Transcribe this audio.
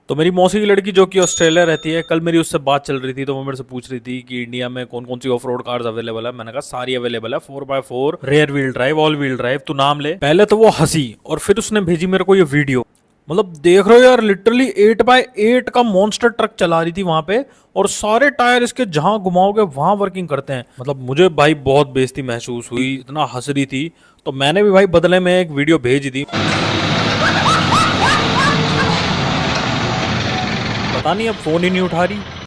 तो मेरी मौसी की लड़की जो कि ऑस्ट्रेलिया रहती है, कल मेरी उससे बात चल रही थी, तो वो मेरे से पूछ रही थी कि इंडिया में कौन कौन सी ऑफ रोड कार्स अवेलेबल है। मैंने कहा सारी अवेलेबल है, 4x4, rear wheel drive, all wheel drive, तू नाम ले। पहले तो वो हंसी और फिर उसने भेजी मेरे को ये वीडियो। मतलब देख रहे हो यार, लिटरली 8x8 का मॉन्स्टर ट्रक चला रही थी वहां पे, और सारे टायर इसके जहां घुमाओगे वहां वर्किंग करते हैं। मतलब मुझे भाई बहुत बेइज्जती महसूस हुई, इतना हंस रही थी। तो मैंने भी भाई बदले में एक वीडियो भेज दी। पता नहीं अब फोन ही नहीं उठा रही।